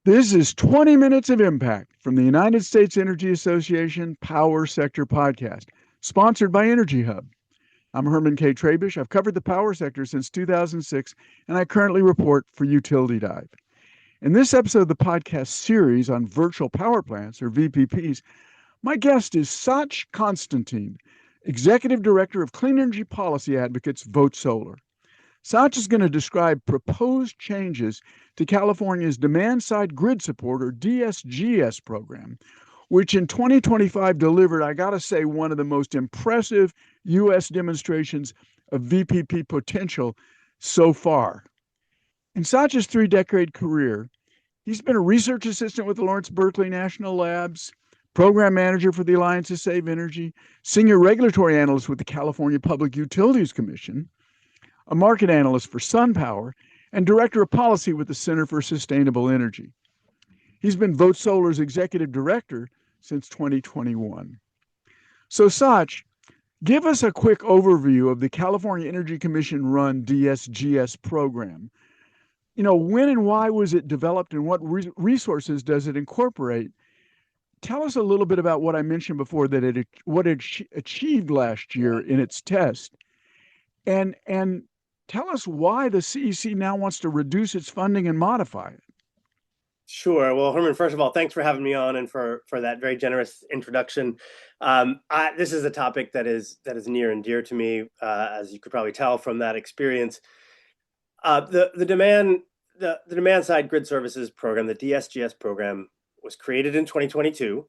This is 20 Minutes of Impact from the United States Energy Association Power Sector Podcast, sponsored by Energy Hub. I'm Herman K. Trabish. I've covered the power sector since 2006, and I currently report for Utility Dive. In this episode of the podcast series on virtual power plants, or VPPs, my guest is Sachu Constantine, Executive Director of Clean Energy Policy Advocates Vote Solar. Sachu is going to describe proposed changes to California's Demand-Side Grid Support, or DSGS program, which in 2025 delivered, I got to say, one of the most impressive U.S. demonstrations of VPP potential so far. In Sachu's three-decade career, he's been a research assistant with the Lawrence Berkeley National Labs, program manager for the Alliance to Save Energy, senior regulatory analyst with the California Public Utilities Commission, a market analyst for SunPower, and director of policy with the Center for Sustainable Energy. He's been Vote Solar's executive director since 2021. So, Sachu, give us a quick overview of the California Energy Commission-run DSGS program. When and why was it developed, and what resources does it incorporate? Tell us a little bit about what I mentioned before, that what it achieved last year in its test, and tell us why the CEC now wants to reduce its funding and modify it. Sure. Well, Herman, first of all, thanks for having me on and for that very generous introduction. This is a topic that is near and dear to me, as you could probably tell from that experience. The demand side grid services program, the DSGS program, was created in 2022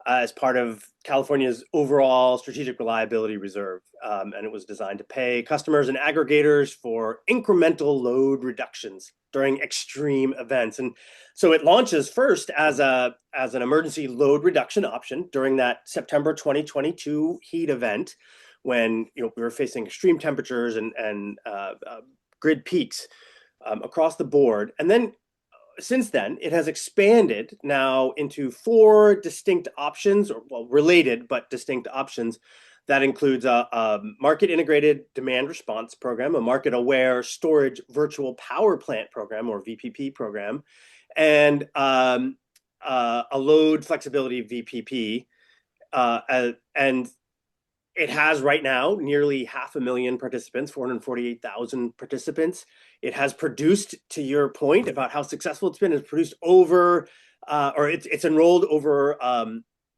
as part of California's overall strategic reliability reserve. And it was designed to pay customers and aggregators for incremental load reductions during extreme events. And so it launches first as an emergency load reduction option during that September 2022 heat event, when we were facing extreme temperatures and grid peaks across the board. And then since then, it has expanded now into four distinct options, or related but distinct options. That includes a market integrated demand response program, a market aware storage virtual power plant program, or VPP program, and a load flexibility VPP. And it has right now nearly 500,000 participants, 448,000 participants. It has produced, to your point about how successful it's been, it's produced over, it's enrolled over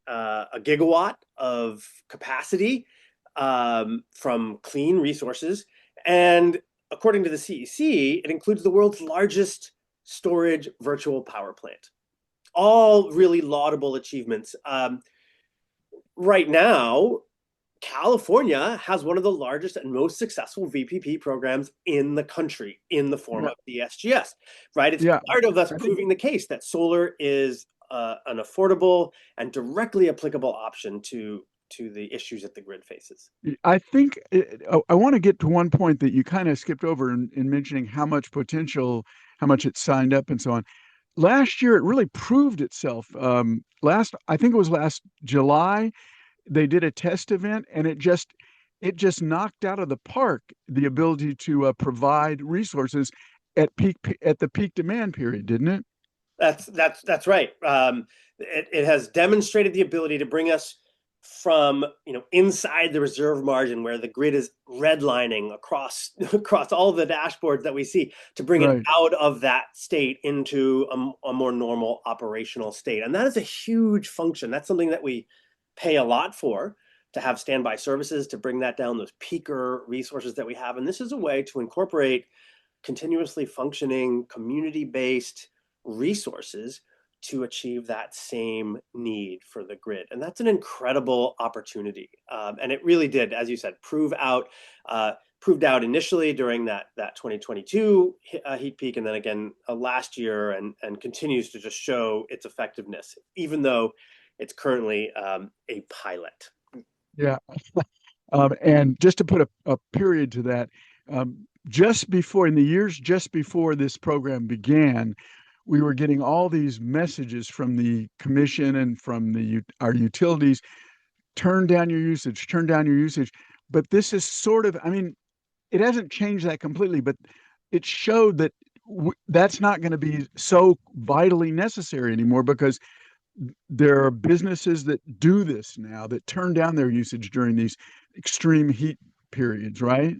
a gigawatt of capacity from clean resources. And according to the CEC, it includes the world's largest storage virtual power plant. All really laudable achievements. Right now, California has one of the largest and most successful VPP programs in the country in the form of the SGS, right? It's part of us proving the case that solar is an affordable and directly applicable option to the issues that the grid faces. I think I want to get to one point that you kind of skipped over in mentioning how much potential, how much it signed up and so on. Last year, it really proved itself. I think it was last July, they did a test event, and it just knocked out of the park the ability to provide resources at the peak demand period, didn't it? That's right. It has demonstrated the ability to bring us from inside the reserve margin, where the grid is redlining across all the dashboards that we see, to bring it out of that state into a more normal operational state. And that is a huge function. That's something that we pay a lot for, to have standby services to bring that down, those peaker resources that we have. And this is a way to incorporate continuously functioning community-based resources to achieve that same need for the grid. And that's an incredible opportunity. And it really did, as you said, proved out initially during that 2022 heat peak, and then again last year, and continues to just show its effectiveness, even though it's currently a pilot. Yeah. And just to put a period to that, just before this program began, we were getting all these messages from the commission and from our utilities: turn down your usage, turn down your usage. But this is sort of, it hasn't changed that completely, but it showed that that's not going to be so vitally necessary anymore because there are businesses that do this now that turn down their usage during these extreme heat periods, right?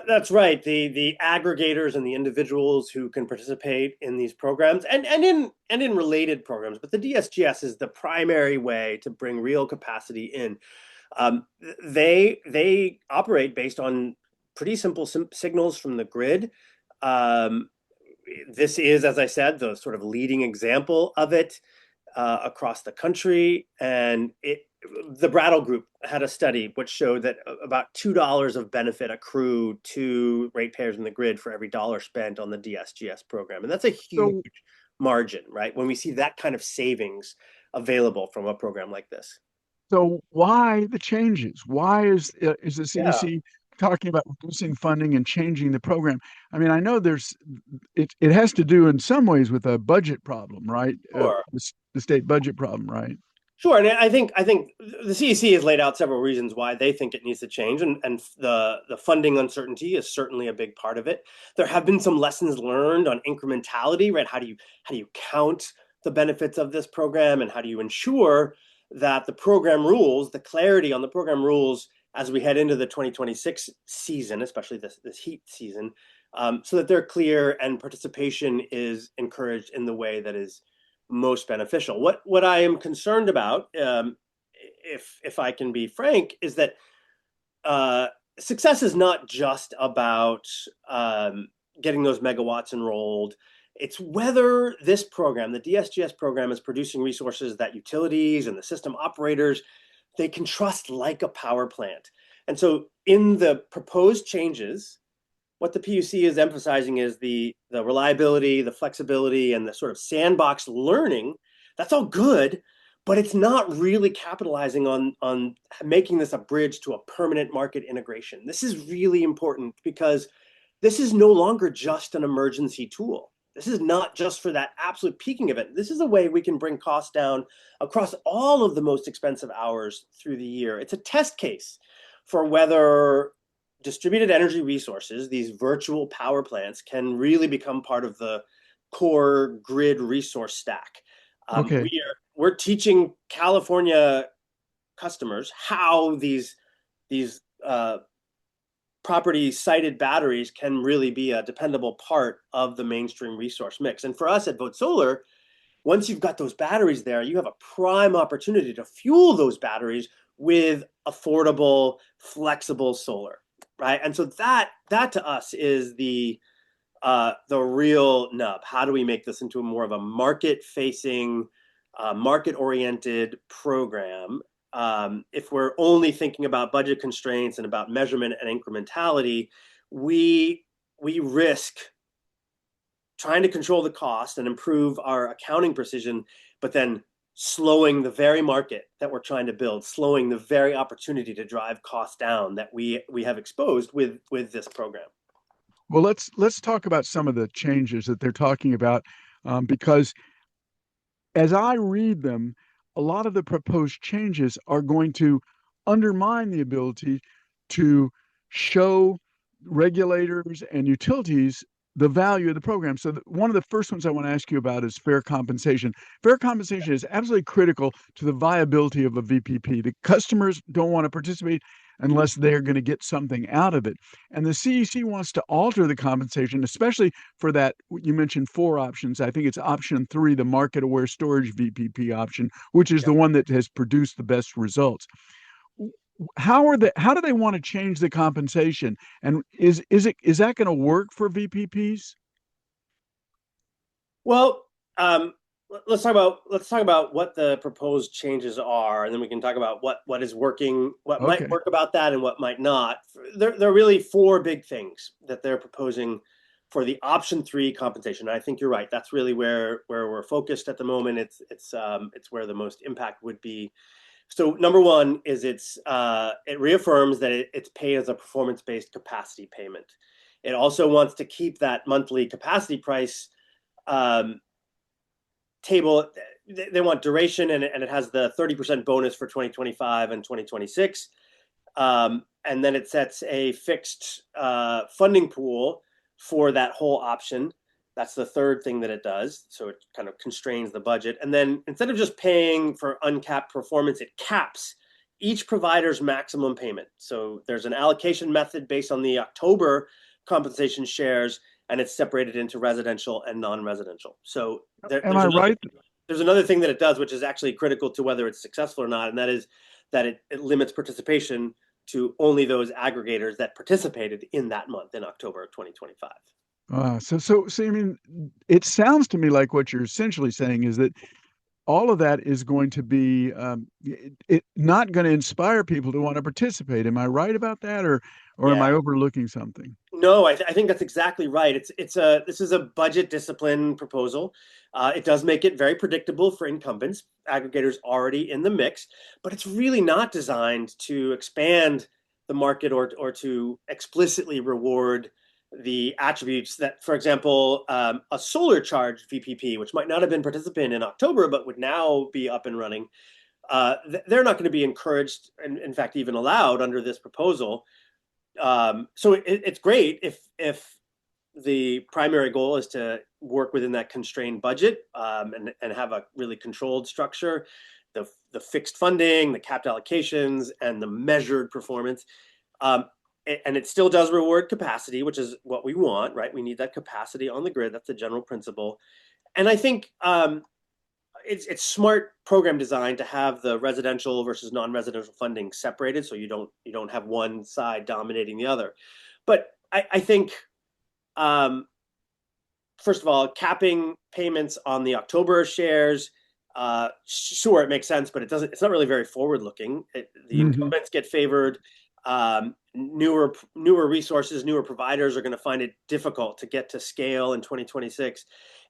That's right. The aggregators and the individuals who can participate in these programs and in related programs, but the DSGS is the primary way to bring real capacity in. Um, they operate based on pretty simple signals from the grid. Um, this is, as I said, the sort of leading example of it across the country, and the Brattle Group had a study which showed that about $2 of benefit accrue to ratepayers in the grid for every dollar spent on the DSGS program, and that's a huge So, margin, right? When we see that kind of savings available from a program like this. so why the changes? Why is the Yeah, CEC talking about reducing funding and changing the program? I mean, I know it has to do in some ways with a budget problem, right? sure. The state budget problem, right? Sure, and I think the CEC has laid out several reasons why they think it needs to change, and the funding uncertainty is certainly a big part of it. There have been some lessons learned on incrementality, right? How do you count the benefits of this program, and how do you ensure that the program rules, the clarity on the program rules as we head into the 2026 season, especially this heat season, so that they're clear and participation is encouraged in the way that is most beneficial. What I am concerned about, if I can be frank, is that uh, success is not just about getting those megawatts enrolled. It's whether this program, the DSGS program, is producing resources that utilities and the system operators they can trust like a power plant. And so, in the proposed changes, what the PUC is emphasizing is the reliability, the flexibility, and the sort of sandbox learning. That's all good, but it's not really capitalizing on making this a bridge to a permanent market integration. This is really important because this is no longer just an emergency tool. This is not just for that absolute peaking event. This is a way we can bring costs down across all of the most expensive hours through the year. It's a test case for whether distributed energy resources, these virtual power plants, can really become part of the core grid resource stack. Okay. We're teaching California customers how these property sited batteries can really be a dependable part of the mainstream resource mix. And for us at Vote Solar, once you've got those batteries there, you have a prime opportunity to fuel those batteries with affordable, flexible solar, right? And so that to us is the real nub. How do we make this into more of a market-facing, market-oriented program? If we're only thinking about budget constraints and about measurement and incrementality, we risk trying to control the cost and improve our accounting precision, but then slowing the very market that we're trying to build, slowing the very opportunity to drive costs down that we have exposed with this program. Well, let's talk about some of the changes that they're talking about, because as I read them, a lot of the proposed changes are going to undermine the ability to show regulators and utilities the value of the program. So, one of the first ones I want to ask you about is fair compensation. Fair compensation is absolutely critical to the viability of a VPP. The customers don't want to participate unless they're going to get something out of it. And the CEC wants to alter the compensation, especially for that. You mentioned four options. I think it's option three, the market aware storage VPP option, which is Yeah. the one that has produced the best results. How do they want to change the compensation? And is that going to work for VPPs? Well, let's talk about what the proposed changes are, and then we can talk about what is working, what might Okay. work about that, and what might not. There are really four big things that they're proposing for the option three compensation. And I think you're right. That's really where we're focused at the moment. It's where the most impact would be. So number one is it reaffirms that it's paid as a performance-based capacity payment. It also wants to keep that monthly capacity price um, table. They want duration, and it has the 30% bonus for 2025 and 2026. And then it sets a fixed funding pool for that whole option. That's the third thing that it does. So it kind of constrains the budget. And then instead of just paying for uncapped performance, it caps each provider's maximum payment. So there's an allocation method based on the October compensation shares, and it's separated into residential and non-residential. So Am I right? there's another thing that it does, which is actually critical to whether it's successful or not, and that is that it limits participation to only those aggregators that participated in that month in October of 2025. So I mean, it sounds to me like what you're essentially saying is that all of that is going to be not going to inspire people to want to participate. Am I right about that, or am I overlooking something? No, I think that's exactly right. This is a budget discipline proposal. It does make it very predictable for incumbents, aggregators already in the mix, but it's really not designed to expand the market or to explicitly reward the attributes that, for example, a solar charged VPP, which might not have been participating in October, but would now be up and running. They're not going to be encouraged, and in fact, even allowed under this proposal. So it's great if the primary goal is to work within that constrained budget, and have a really controlled structure, the fixed funding, the capped allocations, and the measured performance. And it still does reward capacity, which is what we want, right? We need that capacity on the grid. That's the general principle. And I think it's smart program design to have the residential versus non-residential funding separated, so you don't have one side dominating the other. But I think, first of all, capping payments on the October shares, sure, it makes sense, but it's not really very forward-looking. The incumbents get favored. Newer resources, newer providers are going to find it difficult to get to scale in 2026,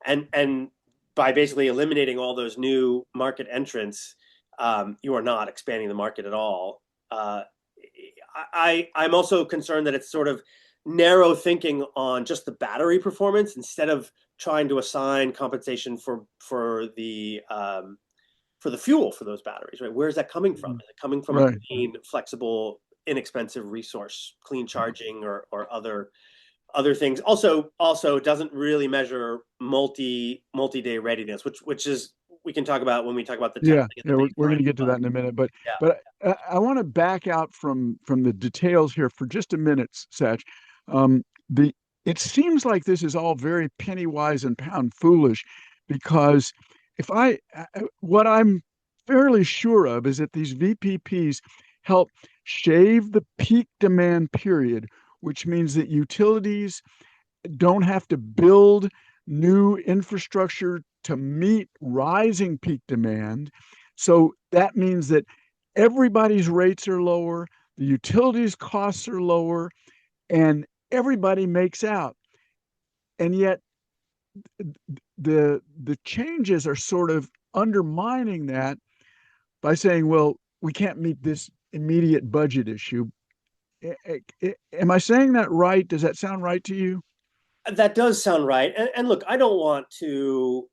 and by basically eliminating all those new market entrants, you are not expanding the market at all. I'm also concerned that it's sort of narrow thinking on just the battery performance instead of trying to assign compensation for the fuel for those batteries. Right? Where is that coming from? Is it coming from a clean, flexible, inexpensive resource, clean charging, or other things? Also doesn't really measure multi-day readiness, which is, we can talk about when we talk about the testing. We're going to get to that in a minute, but I want to back out from the details here for just a minute, Sach. It seems like this is all very penny wise and pound foolish, because what I'm fairly sure of is that these VPPs help shave the peak demand period, which means that utilities don't have to build new infrastructure to meet rising peak demand. So that means that everybody's rates are lower, the utilities costs are lower, and everybody makes out. And yet the changes are sort of undermining that by saying, well, we can't meet this immediate budget issue. Am I saying that right? Does that sound right to you? That does sound right. And look, I don't want to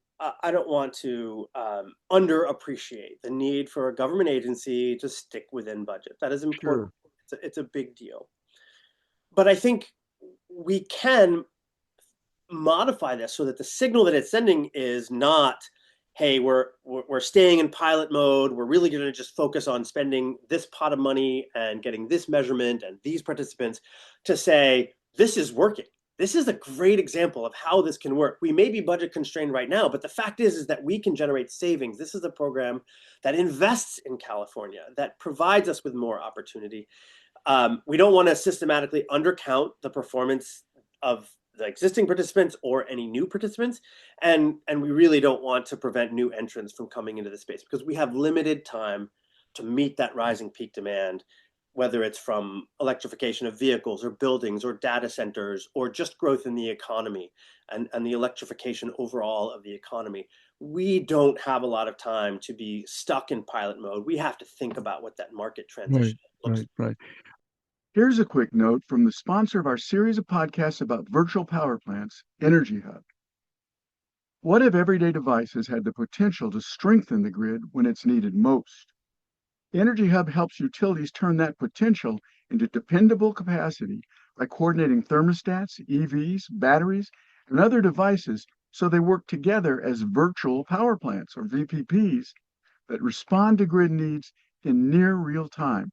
underappreciate the need for a government agency to stick within budget. That is important. Sure. It's a big deal. But I think we can modify this so that the signal that it's sending is not, hey, we're staying in pilot mode. We're really going to just focus on spending this pot of money and getting this measurement and these participants, to say, this is working. This is a great example of how this can work. We may be budget constrained right now, but the fact is that we can generate savings. This is a program that invests in California, that provides us with more opportunity. We don't want to systematically undercount the performance of the existing participants or any new participants. And we really don't want to prevent new entrants from coming into the space, because we have limited time to meet that rising peak demand, whether it's from electrification of vehicles or buildings or data centers or just growth in the economy and the electrification overall of the economy. We don't have a lot of time to be stuck in pilot mode. We have to think about what that market transition looks like. Right. Here's a quick note from the sponsor of our series of podcasts about virtual power plants, Energy Hub. What if everyday devices had the potential to strengthen the grid when it's needed most? Energy Hub helps utilities turn that potential into dependable capacity by coordinating thermostats, EVs, batteries, and other devices so they work together as virtual power plants or VPPs that respond to grid needs in near real time.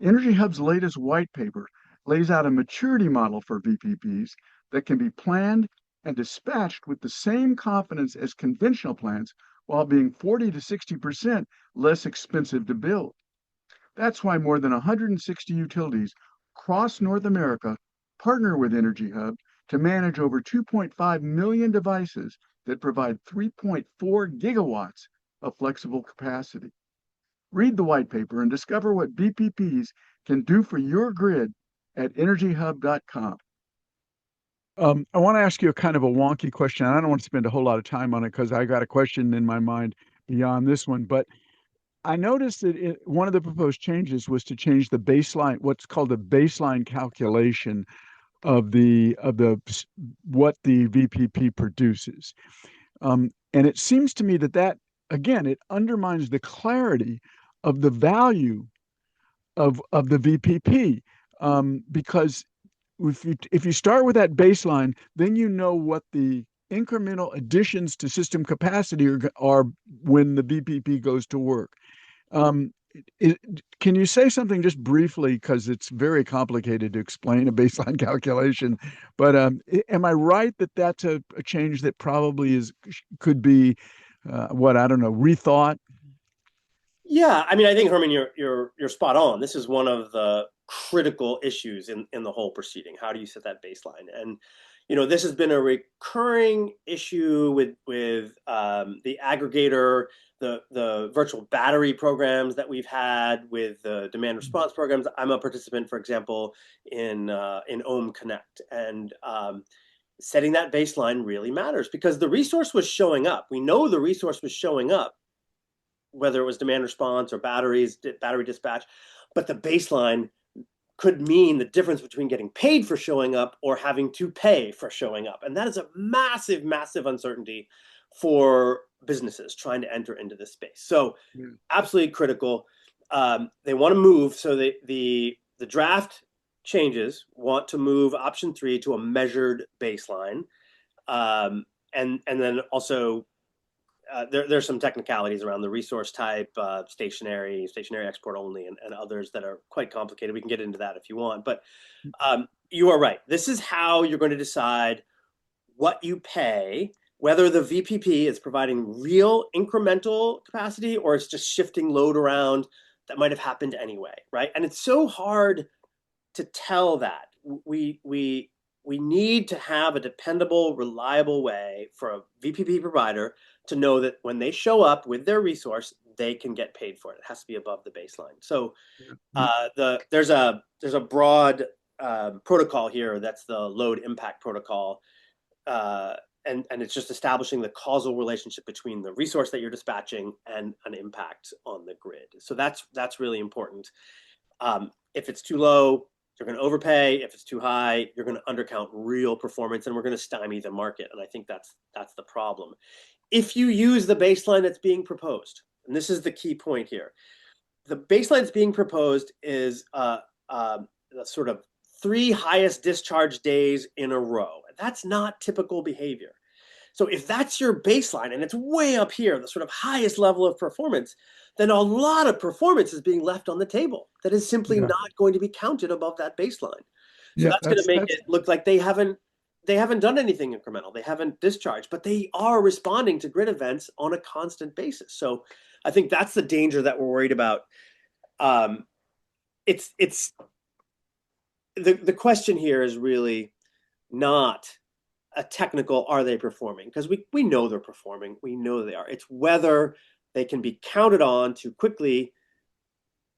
Energy Hub's latest white paper lays out a maturity model for VPPs that can be planned and dispatched with the same confidence as conventional plants while being 40 to 60% less expensive to build. That's why more than 160 utilities across North America partner with Energy Hub to manage over 2.5 million devices that provide 3.4 gigawatts of flexible capacity. Read the white paper and discover what VPPs can do for your grid at energyhub.com. I want to ask you a kind of a wonky question. I don't want to spend a whole lot of time on it because I got a question in my mind beyond this one. But I noticed that one of the proposed changes was to change the baseline, what's called the baseline calculation of the what the VPP produces. And it seems to me that again, it undermines the clarity of the value of the VPP, because if you start with that baseline, then you know what the incremental additions to system capacity are when the VPP goes to work. Um, can you say something just briefly, because it's very complicated to explain a baseline calculation, but am I right that that's a change that probably could be I don't know, rethought? Yeah, I mean, I think Herman, you're spot on. This is one of the critical issues in the whole proceeding. How do you set that baseline? And this has been a recurring issue with the aggregator, the virtual battery programs that we've had, with the demand response programs. I'm a participant, for example, in Ohm Connect, and setting that baseline really matters because the resource was showing up. We know the resource was showing up, whether it was demand response or battery dispatch, but the baseline could mean the difference between getting paid for showing up or having to pay for showing up. And that is a massive, massive uncertainty for businesses trying to enter into this space. So absolutely critical. They want to move. So the draft changes want to move option 3 to a measured baseline. And then also there's some technicalities around the resource type, stationary export only, and others that are quite complicated. We can get into that if you want, but you are right. This is how you're going to decide what you pay, whether the VPP is providing real incremental capacity or it's just shifting load around that might have happened anyway, right? And it's so hard to tell that. We need to have a dependable, reliable way for a VPP provider to know that when they show up with their resource, they can get paid for it. It has to be above the baseline. So there's a broad protocol here. That's the load impact protocol. And it's just establishing the causal relationship between the resource that you're dispatching and an impact on the grid. So that's really important. If it's too low, you're going to overpay. If it's too high, you're going to undercount real performance, and we're going to stymie the market. And I think that's the problem. If you use the baseline that's being proposed, and this is the key point here, the baseline that's being proposed is the sort of 3 highest discharge days in a row. That's not typical behavior. So if that's your baseline and it's way up here, the sort of highest level of performance, then a lot of performance is being left on the table that is simply not going to be counted above that baseline. So that's going to make it look like they haven't done anything incremental. They haven't discharged, but they are responding to grid events on a constant basis. So I think that's the danger that we're worried about. It's the question here is really not a technical, are they performing? Because we know they're performing. We know they are. It's whether they can be counted on to quickly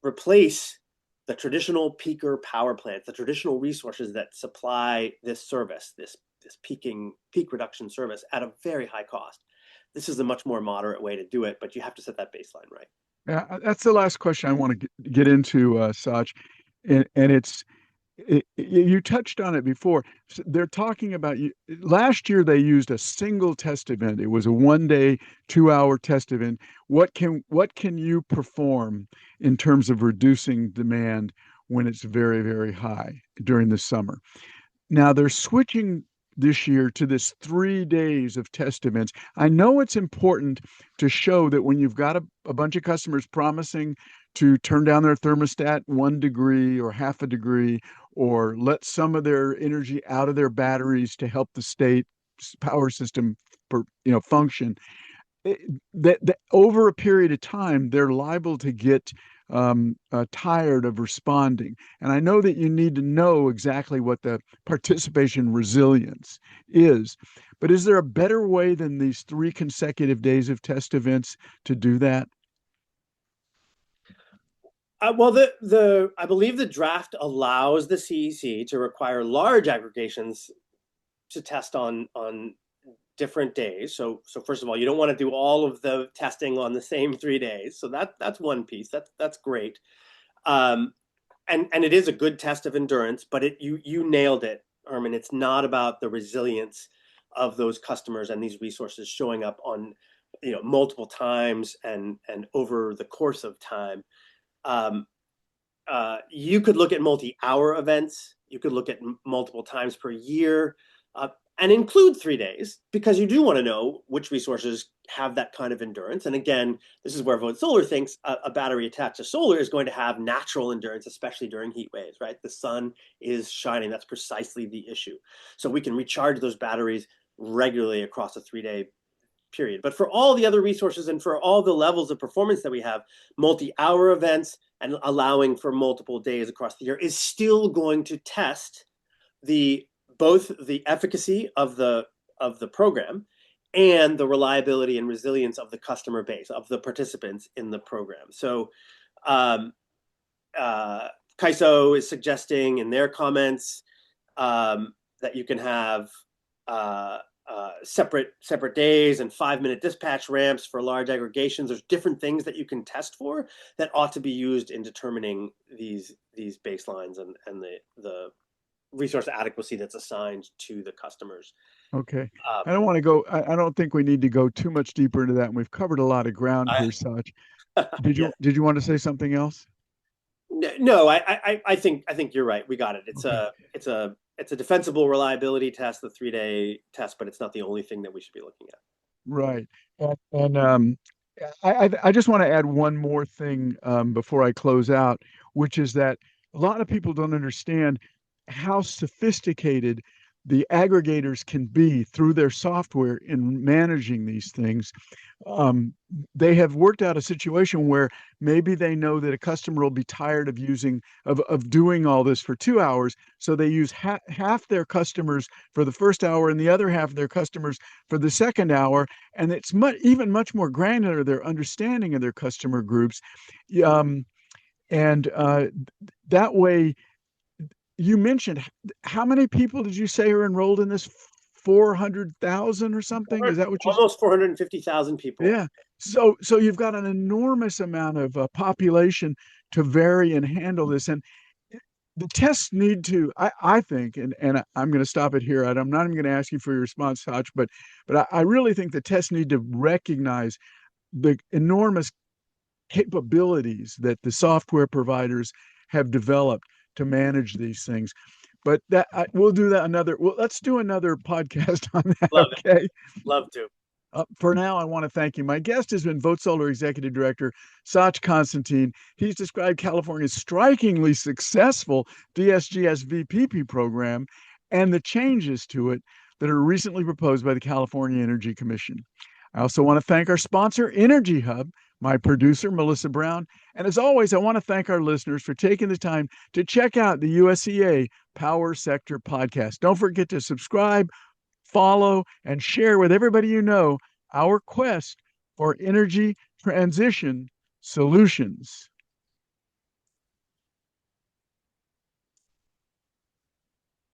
replace the traditional peaker power plants, the traditional resources that supply this service, this peak reduction service at a very high cost. This is a much more moderate way to do it, but you have to set that baseline right. Yeah, that's the last question I want to get into, Sach, and you touched on it before. They're talking about last year they used a single test event. It was a 1-day, 2-hour test event. What can you perform in terms of reducing demand when it's very, very high during the summer? Now they're switching this year to this 3 days of test events. I know it's important to show that when you've got a bunch of customers promising to turn down their thermostat 1 degree or half a degree, or let some of their energy out of their batteries to help the state power system function, that over a period of time, they're liable to get tired of responding. And I know that you need to know exactly what the participation resilience is. But is there a better way than these 3 consecutive days of test events to do that? Well, I believe the draft allows the CEC to require large aggregations to test on different days. So first of all, you don't want to do all of the testing on the same 3 days. So that's one piece. That's great. And it is a good test of endurance, but you nailed it, Herman. It's not about the resilience of those customers and these resources showing up on multiple times and over the course of time. You could look at multi-hour events. You could look at multiple times per year, and include 3 days, because you do want to know which resources have that kind of endurance. And again, this is where Vote Solar thinks a battery attached to solar is going to have natural endurance, especially during heat waves, right? The sun is shining. That's precisely the issue. So we can recharge those batteries regularly across a 3-day period. But for all the other resources and for all the levels of performance that we have, multi-hour events and allowing for multiple days across the year is still going to test both the efficacy of the program and the reliability and resilience of the customer base, of the participants in the program. So CAISO is suggesting in their comments that you can have separate days and 5-minute dispatch ramps for large aggregations. There's different things that you can test for that ought to be used in determining these baselines and the resource adequacy that's assigned to the customers. Okay. I don't want to go, I don't think we need to go too much deeper into that. And we've covered a lot of ground here, Sach. Did you want to say something else? No, I think you're right. We got it. It's a defensible reliability test, the 3-day test, but it's not the only thing that we should be looking at. Right. And I just want to add one more thing before I close out, which is that a lot of people don't understand how sophisticated the aggregators can be through their software in managing these things. They have worked out a situation where maybe they know that a customer will be tired of doing all this for 2 hours, so they use half their customers for the first hour and the other half of their customers for the second hour, and it's even much more granular, their understanding of their customer groups, and that way. You mentioned, how many people did you say are enrolled in this? 400,000 or something? Is that what you said? Almost 450,000 people. Yeah. So you've got an enormous amount of population to vary and handle this. And the tests need to, I think, and I'm going to stop it here. I'm not even going to ask you for your response, Sach, but I really think the tests need to recognize the enormous capabilities that the software providers have developed to manage these things. But we'll do that let's do another podcast on that. Love okay. It. Love to. For now, I want to thank you. My guest has been Vote Solar Executive Director Sachu Constantine. He's described California's strikingly successful DSGS VPP program and the changes to it that are recently proposed by the California Energy Commission. I also want to thank our sponsor, Energy Hub, my producer, Melissa Brown. And as always, I want to thank our listeners for taking the time to check out the USEA Power Sector Podcast. Don't forget to subscribe, follow, and share with everybody you know our quest for energy transition solutions.